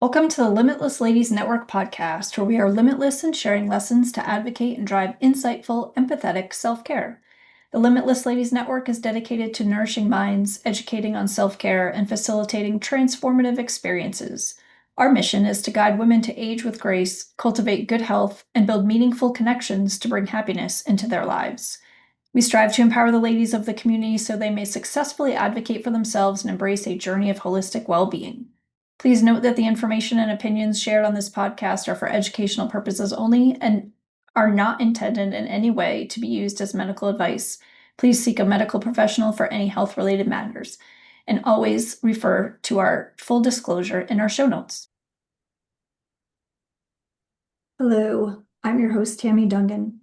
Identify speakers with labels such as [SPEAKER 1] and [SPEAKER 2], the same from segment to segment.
[SPEAKER 1] Welcome to the Limitless Ladies Network podcast, where we are limitless in sharing lessons to advocate and drive insightful, empathetic self care. The Limitless Ladies Network is dedicated to nourishing minds, educating on self care, and facilitating transformative experiences. Our mission is to guide women to age with grace, cultivate good health, and build meaningful connections to bring happiness into their lives. We strive to empower the ladies of the community so they may successfully advocate for themselves and embrace a journey of holistic well being. Please note that the information and opinions shared on this podcast are for educational purposes only and are not intended in any way to be used as medical advice. Please seek a medical professional for any health related matters, and always refer to our full disclosure in our show notes. Hello, I'm your host, Tammy Dungan,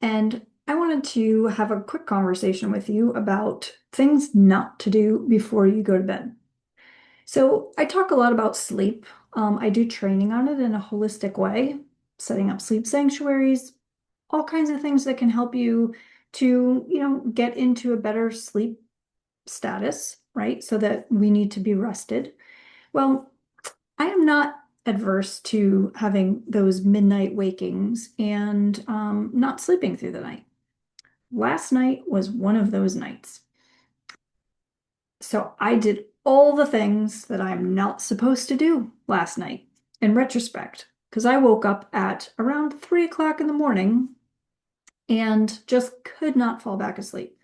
[SPEAKER 1] and I wanted to have a quick conversation with you about things not to do before you go to bed. So I talk a lot about sleep. I do training on it in a holistic way, setting up sleep sanctuaries, all kinds of things that can help you to, get into a better sleep status, right? So that we need to be rested. Well, I am not adverse to having those midnight wakings and not sleeping through the night. Last night was one of those nights. So I did all the things that I'm not supposed to do last night in retrospect, because I woke up at around 3 o'clock in the morning and just could not fall back asleep.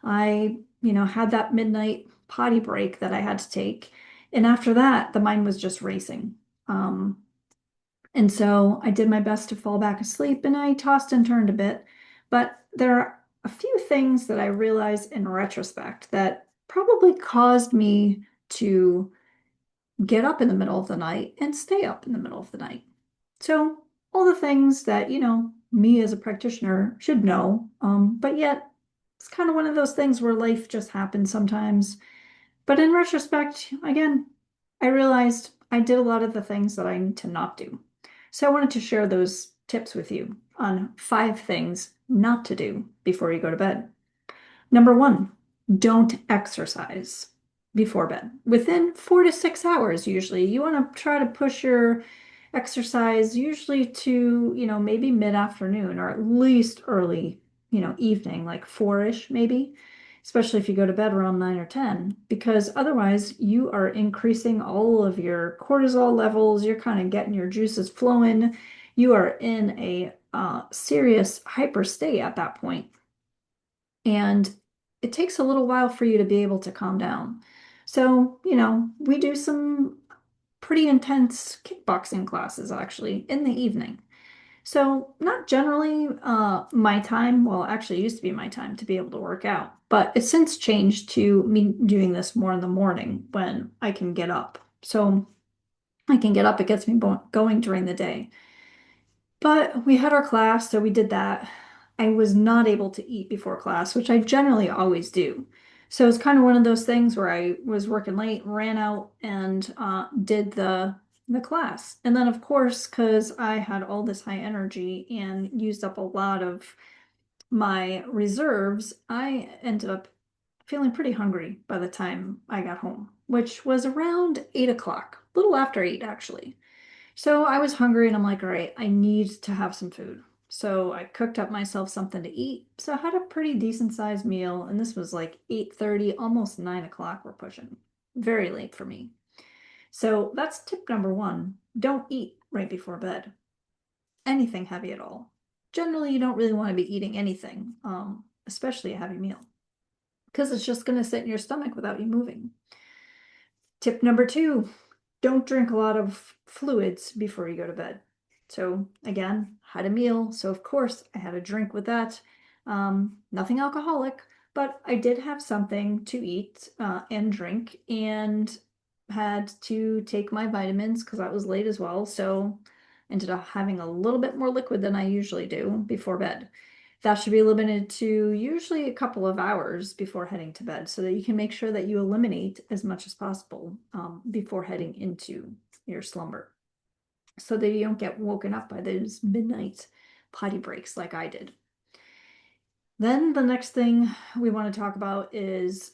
[SPEAKER 1] I, had that midnight potty break that I had to take. And after that, the mind was just racing. And so I did my best to fall back asleep and I tossed and turned a bit. But there are a few things that I realized in retrospect that probably caused me to get up in the middle of the night and stay up in the middle of the night. So, all the things that, me as a practitioner should know, but yet it's kind of one of those things where life just happens sometimes. But in retrospect, again, I realized I did a lot of the things that I need to not do. So I wanted to share those tips with you on 5 things not to do before you go to bed. Number 1, don't exercise before bed. Within 4 to 6 hours, usually, you want to try to push your exercise usually to, maybe mid-afternoon or at least early, evening, like 4-ish maybe, especially if you go to bed around 9 or 10, because otherwise you are increasing all of your cortisol levels. You're kind of getting your juices flowing. You are in a serious hyper state at that point. And it takes a little while for you to be able to calm down. So, we do some pretty intense kickboxing classes actually in the evening. So, not generally my time, well, actually, it used to be my time to be able to work out, but it's since changed to me doing this more in the morning when I can get up. So, I can get up, it gets me going during the day. But we had our class, so we did that. I was not able to eat before class, which I generally always do. So it's kind of one of those things where I was working late, ran out, and did the class. And then, of course, because I had all this high energy and used up a lot of my reserves, I ended up feeling pretty hungry by the time I got home, which was around 8 o'clock, a little after 8, actually. So I was hungry and I'm like, all right, I need to have some food. So I cooked up myself something to eat. So I had a pretty decent sized meal, and this was like 8:30, almost 9 o'clock we're pushing. Very late for me. So that's tip number 1. Don't eat right before bed. Anything heavy at all. Generally, you don't really want to be eating anything, especially a heavy meal, because it's just going to sit in your stomach without you moving. Tip number 2, don't drink a lot of fluids before you go to bed. So again, had a meal, so of course I had a drink with that. Nothing alcoholic, but I did have something to eat and drink, and had to take my vitamins because I was late as well. So ended up having a little bit more liquid than I usually do before bed. That should be limited to usually a couple of hours before heading to bed so that you can make sure that you eliminate as much as possible before heading into your slumber so that you don't get woken up by those midnight potty breaks like I did. Then the next thing we want to talk about is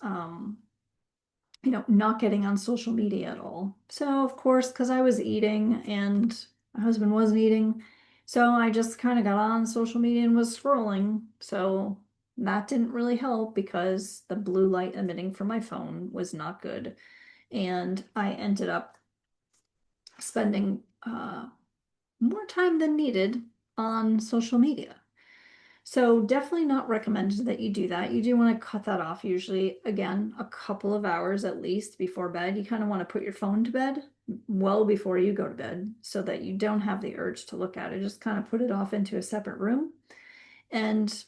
[SPEAKER 1] not getting on social media at all. So, of course, because I was eating and my husband wasn't eating, so I just kind of got on social media and was scrolling. So that didn't really help because the blue light emitting from my phone was not good. And I ended up spending more time than needed on social media. So definitely not recommended that you do that. You do want to cut that off usually, again, a couple of hours at least before bed. You kind of want to put your phone to bed well before you go to bed so that you don't have the urge to look at it. Just kind of put it off into a separate room and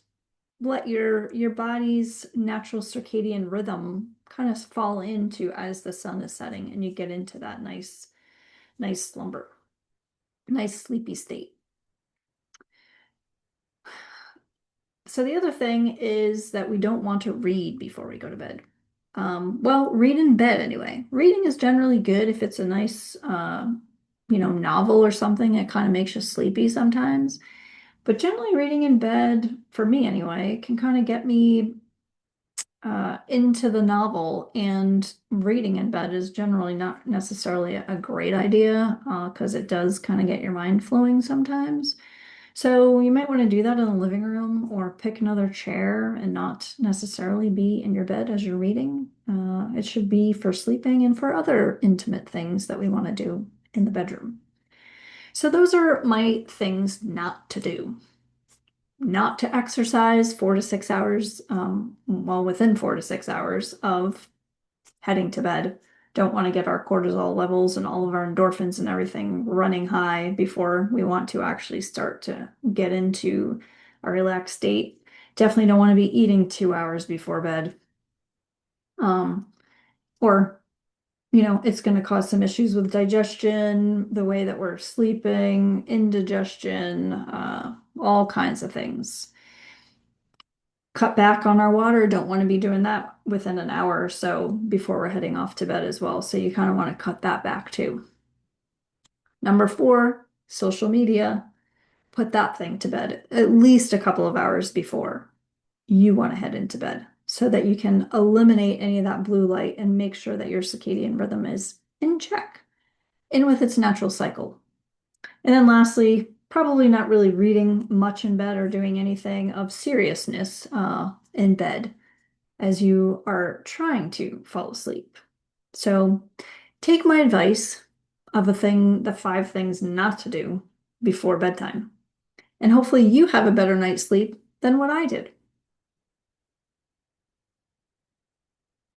[SPEAKER 1] let your body's natural circadian rhythm kind of fall into as the sun is setting and you get into that nice slumber, nice sleepy state. So the other thing is that we don't want to read before we go to bed. Well, read in bed anyway. Reading is generally good if it's a nice, novel or something. It kind of makes you sleepy sometimes. But generally, reading in bed, for me anyway, can kind of get me into the novel. And reading in bed is generally not necessarily a great idea because it does kind of get your mind flowing sometimes. So you might want to do that in the living room or pick another chair and not necessarily be in your bed as you're reading. It should be for sleeping and for other intimate things that we want to do in the bedroom. So those are my things not to do. Not to exercise 4 to 6 hours, well, within 4 to 6 hours of heading to bed. Don't want to get our cortisol levels and all of our endorphins and everything running high before we want to actually start to get into a relaxed state. Definitely don't want to be eating 2 hours before bed. Um, or, it's going to cause some issues with digestion, the way that we're sleeping, indigestion, all kinds of things. Cut back on our water. Don't want to be doing that within an hour or so before we're heading off to bed as well. So you kind of want to cut that back too. Number four, social media. Put that thing to bed at least a couple of hours before you want to head into bed so that you can eliminate any of that blue light and make sure that your circadian rhythm is in check, in with its natural cycle. And then lastly, probably not really reading much in bed or doing anything of seriousness in bed as you are trying to fall asleep. So take my advice of the 5 things not to do before bedtime. And hopefully you have a better night's sleep than what I did.